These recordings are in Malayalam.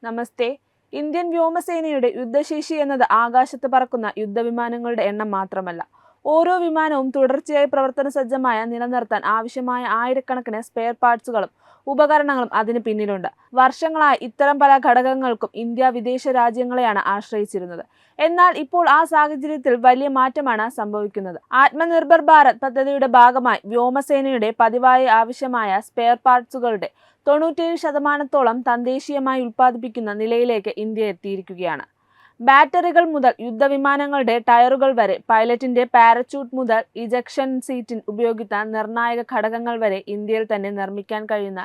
നമസ്തേ. ഇന്ത്യൻ വ്യോമസേനയുടെ യുദ്ധശേഷി എന്നത് ആകാശത്ത് പറക്കുന്ന യുദ്ധവിമാനങ്ങളുടെ എണ്ണം മാത്രമല്ല. ഓരോ വിമാനവും തുടർച്ചയായി പ്രവർത്തന സജ്ജമായ നിലനിർത്താൻ ആവശ്യമായ ആയിരക്കണക്കിന് സ്പെയർ പാർട്സുകളും ഉപകരണങ്ങളും അതിന് പിന്നിലുണ്ട്. വർഷങ്ങളായി ഇത്തരം പല ഘടകങ്ങൾക്കും ഇന്ത്യ വിദേശ രാജ്യങ്ങളെയാണ് ആശ്രയിച്ചിരുന്നത്. എന്നാൽ ഇപ്പോൾ ആ സാഹചര്യത്തിൽ വലിയ മാറ്റമാണ് സംഭവിക്കുന്നത്. ആത്മനിർഭർ ഭാരത് പദ്ധതിയുടെ ഭാഗമായി വ്യോമസേനയുടെ പതിവായി ആവശ്യമായ സ്പെയർ പാർട്സുകളുടെ 97% തദ്ദേശീയമായി ഉൽപ്പാദിപ്പിക്കുന്ന നിലയിലേക്ക് ഇന്ത്യ എത്തിയിരിക്കുകയാണ്. ബാറ്ററികൾ മുതൽ യുദ്ധവിമാനങ്ങളുടെ ടയറുകൾ വരെ, പൈലറ്റിന്റെ പാരച്യൂട്ട് മുതൽ ഇജക്ഷൻ സീറ്റിൽ ഉപയോഗിക്കുന്ന നിർണായക ഘടകങ്ങൾ വരെ ഇന്ത്യയിൽ തന്നെ നിർമ്മിക്കാൻ കഴിയുന്ന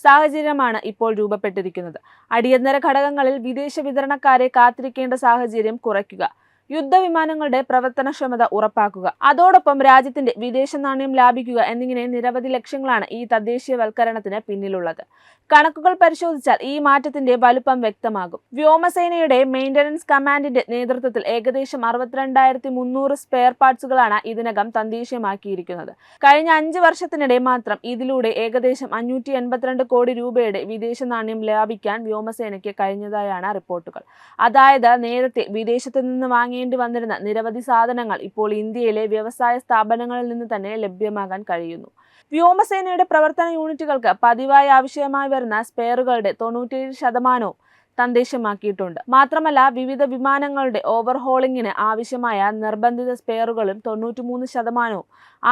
സാഹചര്യമാണ് ഇപ്പോൾ രൂപപ്പെട്ടിരിക്കുന്നത്. അടിയന്തര ഘടകങ്ങളിൽ വിദേശ വിതരണക്കാരെ കാത്തിരിക്കേണ്ട സാഹചര്യം കുറയ്ക്കുക, യുദ്ധവിമാനങ്ങളുടെ പ്രവർത്തനക്ഷമത ഉറപ്പാക്കുക, അതോടൊപ്പം രാജ്യത്തിന്റെ വിദേശ നാണ്യം ലാഭിക്കുക എന്നിങ്ങനെ നിരവധി ലക്ഷ്യങ്ങളാണ് ഈ തദ്ദേശീയവൽക്കരണത്തിന് പിന്നിലുള്ളത്. കണക്കുകൾ പരിശോധിച്ചാൽ ഈ മാറ്റത്തിന്റെ വലുപ്പം വ്യക്തമാകും. വ്യോമസേനയുടെ മെയിന്റനൻസ് കമാൻഡിന്റെ നേതൃത്വത്തിൽ ഏകദേശം 62,300 സ്പെയർ പാർട്സുകളാണ് ഇതിനകം തദ്ദേശീയമാക്കിയിരിക്കുന്നത്. കഴിഞ്ഞ 5 വർഷത്തിനിടെ മാത്രം ഇതിലൂടെ ഏകദേശം 582 കോടി രൂപയുടെ വിദേശ നാണ്യം ലാഭിക്കാൻ വ്യോമസേനയ്ക്ക് കഴിഞ്ഞതായാണ് റിപ്പോർട്ടുകൾ. അതായത് നേരത്തെ വിദേശത്ത് നിന്ന് വാങ്ങേണ്ടി വന്നിരുന്ന നിരവധി സാധനങ്ങൾ ഇപ്പോൾ ഇന്ത്യയിലെ വ്യവസായ സ്ഥാപനങ്ങളിൽ നിന്ന് തന്നെ ലഭ്യമാകാൻ കഴിയുന്നു. വ്യോമസേനയുടെ പ്രവർത്തന യൂണിറ്റുകൾക്ക് പതിവായി ആവശ്യമായി വരുന്ന സ്പെയറുകളുടെ 97% തദ്ദേശീയമാക്കിയിട്ടുണ്ട്. മാത്രമല്ല, വിവിധ വിമാനങ്ങളുടെ ഓവർഹോളിംഗിന് ആവശ്യമായ നിർബന്ധിത സ്പെയറുകളും 93%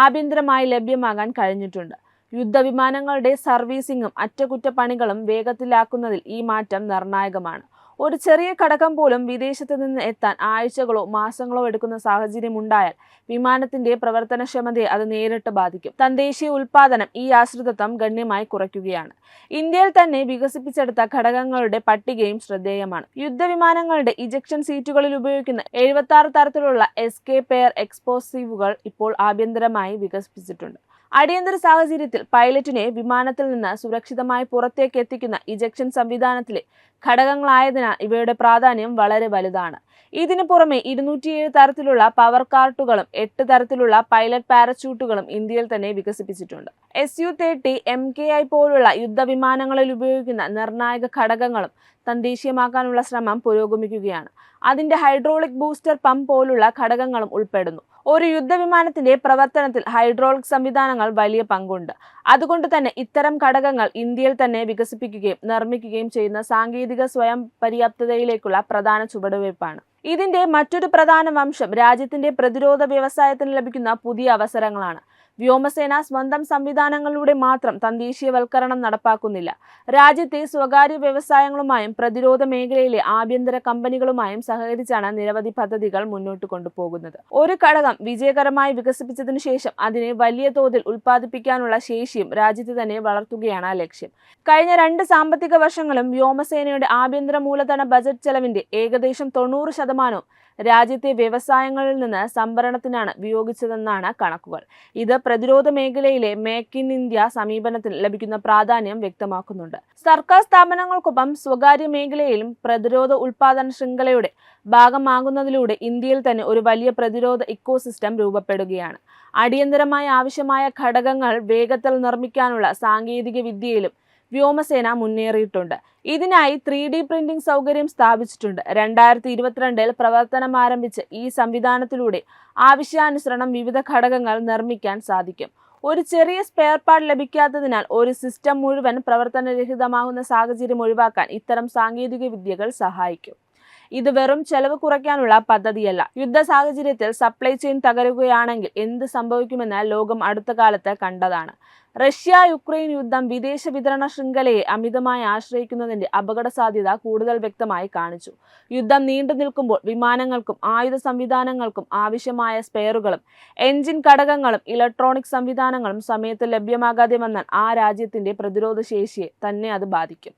ആഭ്യന്തരമായി ലഭ്യമാകാൻ കഴിഞ്ഞിട്ടുണ്ട്. യുദ്ധവിമാനങ്ങളുടെ സർവീസിംഗും അറ്റകുറ്റപ്പണികളും വേഗത്തിലാക്കുന്നതിൽ ഈ മാറ്റം നിർണായകമാണ്. ഒരു ചെറിയ ഘടകം പോലും വിദേശത്ത് നിന്ന് എത്താൻ ആഴ്ചകളോ മാസങ്ങളോ എടുക്കുന്ന സാഹചര്യമുണ്ടായാൽ വിമാനത്തിന്റെ പ്രവർത്തനക്ഷമതയെ അത് നേരിട്ട് ബാധിക്കും. തദ്ദേശീയ ഉൽപാദനം ഈ ആശ്രിതത്വം ഗണ്യമായി കുറയ്ക്കുകയാണ്. ഇന്ത്യയിൽ തന്നെ വികസിപ്പിച്ചെടുത്ത ഘടകങ്ങളുടെ പട്ടികയും ശ്രദ്ധേയമാണ്. യുദ്ധവിമാനങ്ങളുടെ ഇജക്ഷൻ സീറ്റുകളിൽ ഉപയോഗിക്കുന്ന 76 തരത്തിലുള്ള എസ്കേപ്പ് എയർ എക്സ്പ്ലോസീവുകൾ ഇപ്പോൾ ആഭ്യന്തരമായി വികസിപ്പിച്ചിട്ടുണ്ട്. അടിയന്തര സാഹചര്യത്തിൽ പൈലറ്റിനെ വിമാനത്തിൽ നിന്ന് സുരക്ഷിതമായി പുറത്തേക്ക് എത്തിക്കുന്ന ഇജക്ഷൻ സംവിധാനത്തിലെ ഘടകങ്ങളായതിനാൽ ഇവയുടെ പ്രാധാന്യം വളരെ വലുതാണ്. ഇതിനു പുറമെ 207 തരത്തിലുള്ള പവർ കാർട്ടുകളും 8 തരത്തിലുള്ള പൈലറ്റ് പാരച്യൂട്ടുകളും ഇന്ത്യയിൽ തന്നെ വികസിപ്പിച്ചിട്ടുണ്ട്. Su-30 MKI പോലുള്ള യുദ്ധവിമാനങ്ങളിൽ ഉപയോഗിക്കുന്ന നിർണായക ഘടകങ്ങളും തദ്ദേശീയമാക്കാനുള്ള ശ്രമം പുരോഗമിക്കുകയാണ്. അതിന്റെ ഹൈഡ്രോളിക് ബൂസ്റ്റർ പമ്പ് പോലുള്ള ഘടകങ്ങളും ഉൾപ്പെടുന്നു. ഒരു യുദ്ധവിമാനത്തിന്റെ പ്രവർത്തനത്തിൽ ഹൈഡ്രോളിക് സംവിധാനങ്ങൾ വലിയ പങ്കുണ്ട്. അതുകൊണ്ട് തന്നെ ഇത്തരം ഘടകങ്ങൾ ഇന്ത്യയിൽ തന്നെ വികസിപ്പിക്കുകയും നിർമ്മിക്കുകയും ചെയ്യുന്ന സാങ്കേതിക സ്വയം പര്യാപ്തതയിലേക്കുള്ള പ്രധാന ചുവടുവയ്പ്പാണ്. ഇതിന്റെ മറ്റൊരു പ്രധാന വശം രാജ്യത്തിന്റെ പ്രതിരോധ വ്യവസായത്തിന് ലഭിക്കുന്ന പുതിയ അവസരങ്ങളാണ്. വ്യോമസേന സ്വന്തം സംവിധാനങ്ങളിലൂടെ മാത്രം തദ്ദേശീയവൽക്കരണം നടപ്പാക്കുന്നില്ല. രാജ്യത്തെ സ്വകാര്യ വ്യവസായങ്ങളുമായും പ്രതിരോധ മേഖലയിലെ ആഭ്യന്തര കമ്പനികളുമായും സഹകരിച്ചാണ് നിരവധി പദ്ധതികൾ മുന്നോട്ട് കൊണ്ടുപോകുന്നത്. ഒരു ഘടകം വിജയകരമായി വികസിപ്പിച്ചതിനു ശേഷം അതിനെ വലിയ തോതിൽ ഉൽപ്പാദിപ്പിക്കാനുള്ള ശേഷിയും രാജ്യത്ത് തന്നെ വളർത്തുകയാണ് ലക്ഷ്യം. കഴിഞ്ഞ 2 സാമ്പത്തിക വർഷങ്ങളും വ്യോമസേനയുടെ ആഭ്യന്തര മൂലധന ബജറ്റ് ചെലവിന്റെ ഏകദേശം 90% രാജ്യത്തെ വ്യവസായങ്ങളിൽ നിന്ന് സംഭരണത്തിനാണ് വിനിയോഗിച്ചതെന്നാണ് കണക്കുകൾ. ഇത് പ്രതിരോധ മേഖലയിലെ മേക്ക് ഇൻ ഇന്ത്യ സമീപനത്തിന് ലഭിക്കുന്ന പ്രാധാന്യം വ്യക്തമാക്കുന്നുണ്ട്. സർക്കാർ സ്ഥാപനങ്ങൾക്കൊപ്പം സ്വകാര്യ മേഖലയിലും പ്രതിരോധ ഉൽപാദന ശൃംഖലയുടെ ഭാഗമാകുന്നതിലൂടെ ഇന്ത്യയിൽ തന്നെ ഒരു വലിയ പ്രതിരോധ ഇക്കോസിസ്റ്റം രൂപപ്പെടുകയാണ്. അടിയന്തരമായി ആവശ്യമായ ഘടകങ്ങൾ വേഗത്തിൽ നിർമ്മിക്കാനുള്ള സാങ്കേതിക വിദ്യയിലും വ്യോമസേന മുന്നേറിയിട്ടുണ്ട്. ഇതിനായി 3D പ്രിന്റിംഗ് സൗകര്യം സ്ഥാപിച്ചിട്ടുണ്ട്. 2022 പ്രവർത്തനം ആരംഭിച്ച് ഈ സംവിധാനത്തിലൂടെ ആവശ്യാനുസരണം വിവിധ ഘടകങ്ങൾ നിർമ്മിക്കാൻ സാധിക്കും. ഒരു ചെറിയ സ്പെയർ പാർട്ട് ലഭിക്കാത്തതിനാൽ ഒരു സിസ്റ്റം മുഴുവൻ പ്രവർത്തനരഹിതമാകുന്ന സാഹചര്യം ഒഴിവാക്കാൻ ഇത്തരം സാങ്കേതിക വിദ്യകൾ സഹായിക്കും. ഇത് വെറും ചെലവ് കുറയ്ക്കാനുള്ള പദ്ധതിയല്ല. യുദ്ധ സാഹചര്യത്തിൽ സപ്ലൈ ചെയിൻ തകരുകയാണെങ്കിൽ എന്ത് സംഭവിക്കുമെന്ന് ലോകം അടുത്ത കാലത്ത് കണ്ടതാണ്. റഷ്യ-യുക്രൈൻ യുദ്ധം വിദേശ വിതരണ ശൃംഖലയെ അമിതമായി ആശ്രയിക്കുന്നതിന്റെ അപകട സാധ്യത കൂടുതൽ വ്യക്തമായി കാണിച്ചു. യുദ്ധം നീണ്ടു നിൽക്കുമ്പോൾ വിമാനങ്ങൾക്കും ആയുധ സംവിധാനങ്ങൾക്കും ആവശ്യമായ സ്പെയറുകളും എഞ്ചിൻ ഘടകങ്ങളും ഇലക്ട്രോണിക് സംവിധാനങ്ങളും സമയത്ത് ലഭ്യമാകാതെ വന്നാൽ ആ രാജ്യത്തിന്റെ പ്രതിരോധ ശേഷിയെ തന്നെ അത് ബാധിക്കും.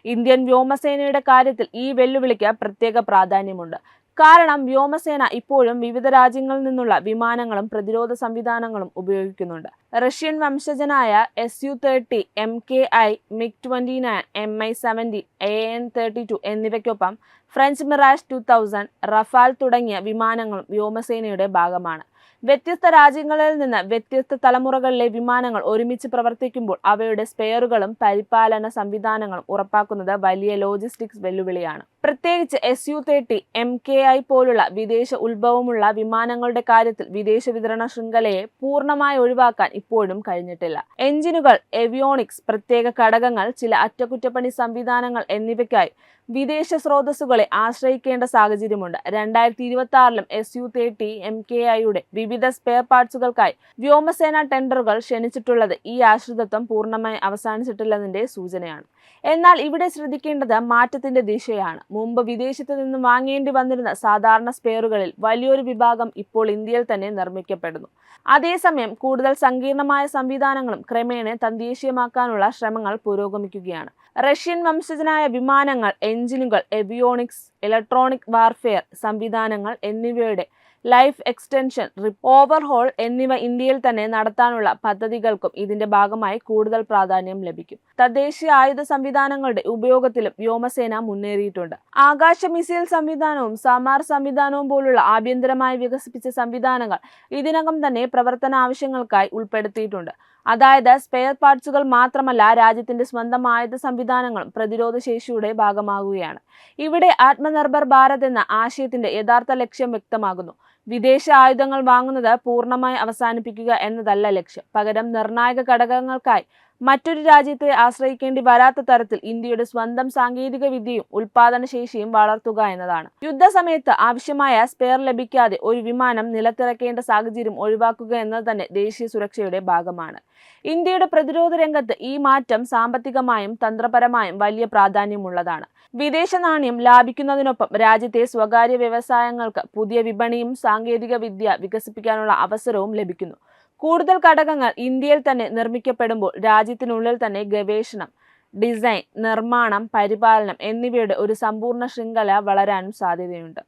ഇന്ത്യൻ വ്യോമസേനയുടെ കാര്യത്തിൽ ഈ വെല്ലുവിളിക്ക് പ്രത്യേക പ്രാധാന്യമുണ്ട്. കാരണം വ്യോമസേന ഇപ്പോഴും വിവിധ രാജ്യങ്ങളിൽ നിന്നുള്ള വിമാനങ്ങളും പ്രതിരോധ സംവിധാനങ്ങളും ഉപയോഗിക്കുന്നുണ്ട്. റഷ്യൻ വംശജനായ Su-30 MKI, MiG-29, Mi-70, AN-32 എന്നിവയ്ക്കൊപ്പം ഫ്രഞ്ച് മിറാഷ് 2000, റഫാൽ തുടങ്ങിയ വിമാനങ്ങളും വ്യോമസേനയുടെ ഭാഗമാണ്. വ്യത്യസ്ത രാജ്യങ്ങളിൽ നിന്ന് വ്യത്യസ്ത തലമുറകളിലെ വിമാനങ്ങൾ ഒരുമിച്ച് പ്രവർത്തിക്കുമ്പോൾ അവയുടെ സ്പെയറുകളും പരിപാലന സംവിധാനങ്ങളും ഉറപ്പാക്കുന്നത് വലിയ ലോജിസ്റ്റിക്സ് വെല്ലുവിളിയാണ്. പ്രത്യേകിച്ച് SU-30 MKI പോലുള്ള വിദേശ ഉത്ഭവമുള്ള വിമാനങ്ങളുടെ കാര്യത്തിൽ വിദേശ വിതരണ ശൃംഖലയെ പൂർണ്ണമായി ഒഴിവാക്കാൻ ഇപ്പോഴും കഴിഞ്ഞിട്ടില്ല. എഞ്ചിനുകൾ, ഏവിയോണിക്സ്, പ്രത്യേക ഘടകങ്ങൾ, ചില അറ്റകുറ്റപ്പണി സംവിധാനങ്ങൾ എന്നിവയ്ക്കായി വിദേശ സ്രോതസ്സുകളെ ആശ്രയിക്കേണ്ട സാഹചര്യമുണ്ട്. 2026-ലും SU-30 MKIയുടെ വിവിധ സ്പെയർ പാർട്സുകൾക്കായി വ്യോമസേന ടെൻഡറുകൾ ക്ഷണിച്ചിട്ടുള്ളത് ഈ ആശ്രിതത്വം പൂർണ്ണമായി അവസാനിച്ചിട്ടില്ലെന്നതിന്റെ സൂചനയാണ്. എന്നാൽ ഇവിടെ ശ്രദ്ധിക്കേണ്ടത് മാറ്റത്തിന്റെ ദിശയാണ്. മുമ്പ് വിദേശത്ത് നിന്ന് വാങ്ങേണ്ടി വന്നിരുന്ന സാധാരണ സ്പെയറുകളിൽ വലിയൊരു വിഭാഗം ഇപ്പോൾ ഇന്ത്യയിൽ തന്നെ നിർമ്മിക്കപ്പെടുന്നു. അതേസമയം കൂടുതൽ സങ്കീർണമായ സംവിധാനങ്ങളും ക്രമേണ തദ്ദേശീയമാക്കാനുള്ള ശ്രമങ്ങൾ പുരോഗമിക്കുകയാണ്. റഷ്യൻ വംശജനായ വിമാനങ്ങൾ, എഞ്ചിനുകൾ, ഏവിയോണിക്സ്, ഇലക്ട്രോണിക് വാർഫെയർ സംവിധാനങ്ങൾ എന്നിവയുടെ ലൈഫ് എക്സ്റ്റൻഷൻ, ഓവർഹോൾ എന്നിവ ഇന്ത്യയിൽ തന്നെ നടത്താനുള്ള പദ്ധതികൾക്കും ഇതിന്റെ ഭാഗമായി കൂടുതൽ പ്രാധാന്യം ലഭിക്കും. തദ്ദേശീയ ആയുധ സംവിധാനങ്ങളുടെ ഉപയോഗത്തിലും വ്യോമസേന മുന്നേറിയിട്ടുണ്ട്. ആകാശ മിസൈൽ സംവിധാനവും സാമാർ സംവിധാനവും പോലുള്ള ആഭ്യന്തരമായി വികസിപ്പിച്ച സംവിധാനങ്ങൾ ഇതിനകം തന്നെ പ്രവർത്തന ആവശ്യങ്ങൾക്കായി ഉൾപ്പെടുത്തിയിട്ടുണ്ട്. അതായത് സ്പെയർ പാർട്സുകൾ മാത്രമല്ല, രാജ്യത്തിന്റെ സ്വന്തം ആയുധ സംവിധാനങ്ങളും പ്രതിരോധ ശേഷിയുടെ ഭാഗമാകുകയാണ്. ഇവിടെ ആത്മനിർഭർ ഭാരത് എന്ന ആശയത്തിന്റെ യഥാർത്ഥ ലക്ഷ്യം വ്യക്തമാകുന്നു. വിദേശ ആയുധങ്ങൾ വാങ്ങുന്നത് പൂർണ്ണമായി അവസാനിപ്പിക്കുക എന്നതല്ല ലക്ഷ്യം. പകരം നിർണായക ഘടകങ്ങൾക്കായി മറ്റൊരു രാജ്യത്തെ ആശ്രയിക്കേണ്ടി വരാത്ത തരത്തിൽ ഇന്ത്യയുടെ സ്വന്തം സാങ്കേതിക വിദ്യയും ഉൽപാദന ശേഷിയും വളർത്തുക എന്നതാണ്. യുദ്ധസമയത്ത് ആവശ്യമായ സ്പെയർ ലഭിക്കാതെ ഒരു വിമാനം നിലത്തിറക്കേണ്ട സാഹചര്യം ഒഴിവാക്കുക എന്നത് തന്നെ ദേശീയ സുരക്ഷയുടെ ഭാഗമാണ്. ഇന്ത്യയുടെ പ്രതിരോധ രംഗത്ത് ഈ മാറ്റം സാമ്പത്തികമായും തന്ത്രപരമായും വലിയ പ്രാധാന്യമുള്ളതാണ്. വിദേശ നാണ്യം ലാഭിക്കുന്നതിനൊപ്പം രാജ്യത്തെ സ്വകാര്യ വ്യവസായങ്ങൾക്ക് പുതിയ വിപണിയും സാങ്കേതിക വിദ്യ വികസിപ്പിക്കാനുള്ള അവസരവും ലഭിക്കുന്നു. കൂടുതൽ ഘടകങ്ങൾ ഇന്ത്യയിൽ തന്നെ നിർമ്മിക്കപ്പെടുമ്പോൾ രാജ്യത്തിനുള്ളിൽ തന്നെ ഗവേഷണം, ഡിസൈൻ, നിർമ്മാണം, പരിപാലനം എന്നിവയുടെ ഒരു സമ്പൂർണ്ണ ശൃംഖല വളരാനും സാധ്യതയുണ്ട്.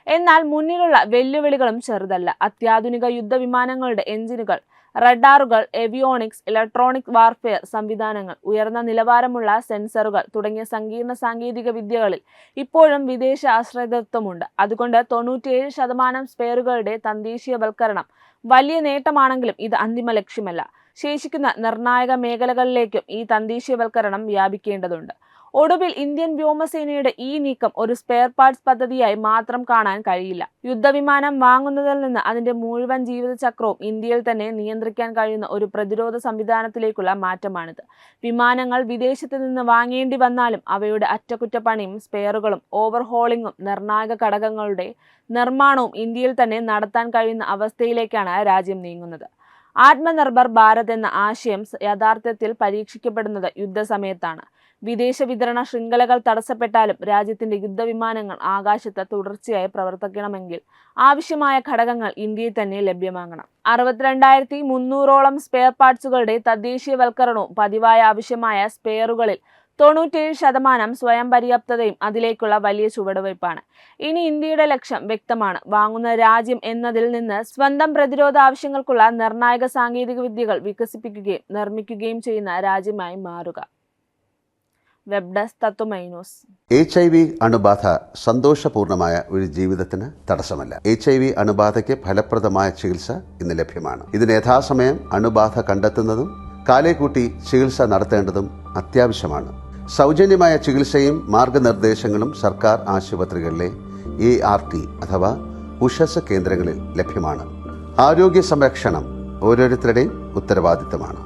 എന്നാൽ മുന്നിലുള്ള വെല്ലുവിളികളും ചെറുതല്ല. അത്യാധുനിക യുദ്ധവിമാനങ്ങളുടെ എഞ്ചിനുകൾ, റഡാറുകൾ, ഏവിയോണിക്സ്, ഇലക്ട്രോണിക് വാർഫെയർ സംവിധാനങ്ങൾ, ഉയർന്ന നിലവാരമുള്ള സെൻസറുകൾ തുടങ്ങിയ സങ്കീർണ സാങ്കേതിക വിദ്യകളിൽ ഇപ്പോഴും വിദേശ ആശ്രയത്വമുണ്ട്. അതുകൊണ്ട് 97% സ്പെയറുകളുടെ തദ്ദേശീയവൽക്കരണം വലിയ നേട്ടമാണെങ്കിലും ഇത് അന്തിമ ലക്ഷ്യമല്ല. ശേഷിക്കുന്ന നിർണായക മേഖലകളിലേക്കും ഈ തദ്ദേശീയവൽക്കരണം വ്യാപിക്കേണ്ടതുണ്ട്. ഒടുവിൽ ഇന്ത്യൻ വ്യോമസേനയുടെ ഈ നീക്കം ഒരു സ്പെയർ പാർട്സ് പദ്ധതിയായി മാത്രം കാണാൻ കഴിയില്ല. യുദ്ധവിമാനം വാങ്ങുന്നതിൽ നിന്ന് അതിന്റെ മുഴുവൻ ജീവിതചക്രവും ഇന്ത്യയിൽ തന്നെ നിയന്ത്രിക്കാൻ കഴിയുന്ന ഒരു പ്രതിരോധ സംവിധാനത്തിലേക്കുള്ള മാറ്റമാണിത്. വിമാനങ്ങൾ വിദേശത്ത് നിന്ന് വാങ്ങേണ്ടി വന്നാലും അവയുടെ അറ്റകുറ്റപ്പണിയും സ്പെയറുകളും ഓവർഹോളിംഗും നിർണായക ഘടകങ്ങളുടെ നിർമ്മാണവും ഇന്ത്യയിൽ തന്നെ നടത്താൻ കഴിയുന്ന അവസ്ഥയിലേക്കാണ് രാജ്യം നീങ്ങുന്നത്. ആത്മനിർഭർ ഭാരത് എന്ന ആശയം യഥാർത്ഥത്തിൽ പരീക്ഷിക്കപ്പെടുന്നത് യുദ്ധസമയത്താണ്. വിദേശ വിതരണ ശൃംഖലകൾ തടസ്സപ്പെട്ടാലും രാജ്യത്തിന്റെ യുദ്ധവിമാനങ്ങൾ ആകാശത്ത് തുടർച്ചയായി പ്രവർത്തിക്കണമെങ്കിൽ ആവശ്യമായ ഘടകങ്ങൾ ഇന്ത്യയിൽ തന്നെ ലഭ്യമാകണം. 62,300ഓളം സ്പെയർ പാർട്സുകളുടെ തദ്ദേശീയവൽക്കരണവും പതിവായ ആവശ്യമായ സ്പെയറുകളിൽ 97% സ്വയം പര്യാപ്തതയും അതിലേക്കുള്ള വലിയ ചുവടുവയ്പ്പാണ്. ഇനി ഇന്ത്യയുടെ ലക്ഷ്യം വ്യക്തമാണ്. വാങ്ങുന്ന രാജ്യം എന്നതിൽ നിന്ന് സ്വന്തം പ്രതിരോധ ആവശ്യങ്ങൾക്കുള്ള നിർണായക സാങ്കേതിക വിദ്യകൾ വികസിപ്പിക്കുകയും നിർമ്മിക്കുകയും ചെയ്യുന്ന രാജ്യമായി മാറുക. വെബ് ഡെസ്ക് തത്വമൈ ന്യൂസ്. HIV അണുബാധ സന്തോഷപൂർണമായ ഒരു ജീവിതത്തിന് തടസ്സമല്ല. HIV അണുബാധയ്ക്ക് ഫലപ്രദമായ ചികിത്സ ഇന്ന് ലഭ്യമാണ്. ഇതിന് യഥാസമയം അണുബാധ കണ്ടെത്തുന്നതും കാലേക്കൂട്ടി ചികിത്സ നടത്തേണ്ടതും അത്യാവശ്യമാണ്. സൗജന്യമായ ചികിത്സയും മാർഗനിർദ്ദേശങ്ങളും സർക്കാർ ആശുപത്രികളിലെ ART അഥവാ ഉഷസ് കേന്ദ്രങ്ങളിൽ ലഭ്യമാണ്. ആരോഗ്യ സംരക്ഷണം ഓരോരുത്തരുടെയും ഉത്തരവാദിത്തമാണ്.